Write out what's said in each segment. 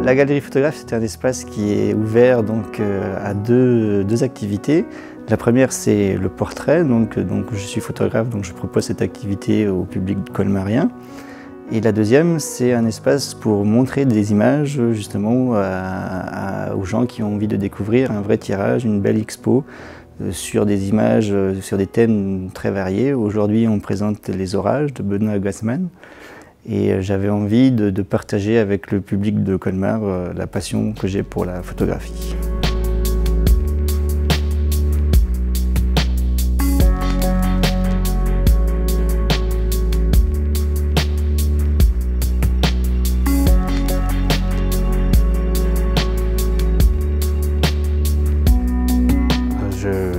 La galerie photographe, c'est un espace qui est ouvert donc, à deux activités. La première, c'est le portrait. Donc, je suis photographe, donc je propose cette activité au public colmarien. Et la deuxième, c'est un espace pour montrer des images justement aux gens qui ont envie de découvrir un vrai tirage, une belle expo sur des images, sur des thèmes très variés. Aujourd'hui, on présente Les Orages de Benoît Gassman. Et j'avais envie de partager avec le public de Colmar la passion que j'ai pour la photographie.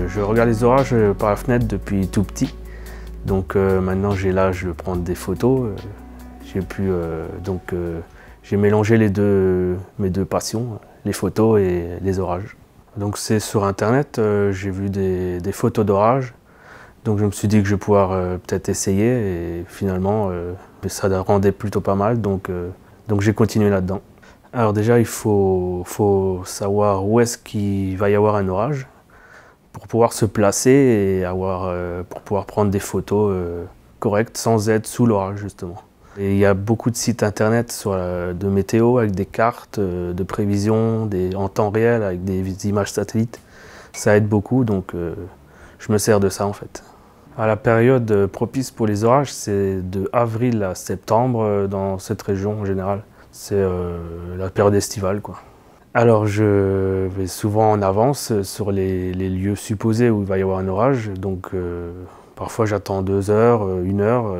Je regarde les orages par la fenêtre depuis tout petit. Donc maintenant j'ai l'âge de prendre des photos. J'ai mélangé mes deux passions, les photos et les orages. Donc c'est sur internet, j'ai vu des photos d'orages. Donc je me suis dit que je vais pouvoir peut-être essayer et finalement ça rendait plutôt pas mal. Donc j'ai continué là-dedans. Alors déjà il faut savoir où est-ce qu'il va y avoir un orage pour pouvoir se placer et pour pouvoir prendre des photos correctes sans être sous l'orage justement. Et il y a beaucoup de sites internet de météo avec des cartes de prévision en temps réel avec des images satellites. Ça aide beaucoup, donc je me sers de ça en fait. La période propice pour les orages, c'est de avril à septembre dans cette région en général. C'est la période estivale, quoi. Alors je vais souvent en avance sur les lieux supposés où il va y avoir un orage. Donc parfois j'attends 2 heures, 1 heure,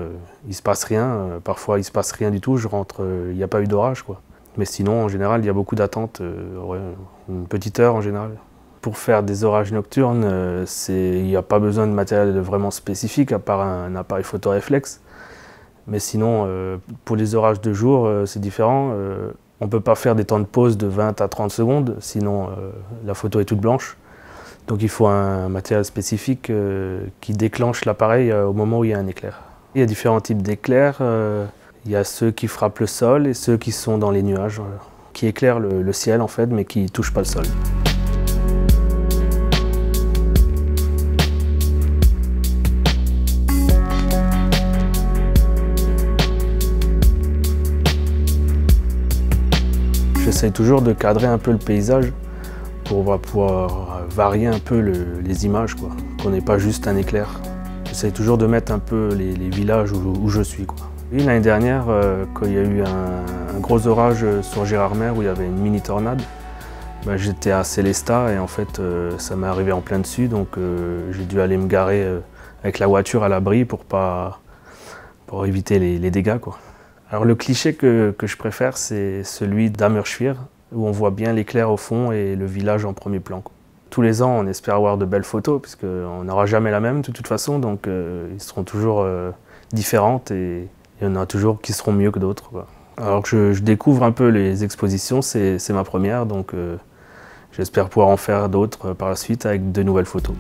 il se passe rien. Parfois il se passe rien du tout, je rentre, il n'y a pas eu d'orage, quoi. Mais sinon en général il y a beaucoup d'attentes, ouais, une petite heure en général. Pour faire des orages nocturnes, il n'y a pas besoin de matériel vraiment spécifique à part un appareil photo réflexe. Mais sinon pour les orages de jour c'est différent. On ne peut pas faire des temps de pause de 20 à 30 secondes, sinon la photo est toute blanche. Donc il faut un matériel spécifique qui déclenche l'appareil au moment où il y a un éclair. Il y a différents types d'éclairs. Il y a ceux qui frappent le sol et ceux qui sont dans les nuages, qui éclairent le ciel en fait, mais qui ne touchent pas le sol. J'essaye toujours de cadrer un peu le paysage pour pouvoir varier un peu les images, quoi. Qu'on n'ait pas juste un éclair. J'essaye toujours de mettre un peu les villages où je suis, quoi. L'année dernière, quand il y a eu un gros orage sur Gérardmer où il y avait une mini tornade, j'étais à Célestat et en fait ça m'est arrivé en plein dessus, donc j'ai dû aller me garer avec la voiture à l'abri pour éviter les dégâts, quoi. Alors le cliché que je préfère, c'est celui d'Ammerschwir, où on voit bien l'éclair au fond et le village en premier plan, quoi. Tous les ans, on espère avoir de belles photos, puisqu'on n'aura jamais la même de toute façon, donc ils seront toujours différentes et il y en a toujours qui seront mieux que d'autres, quoi. Alors que je découvre un peu les expositions, c'est ma première, donc j'espère pouvoir en faire d'autres par la suite avec de nouvelles photos.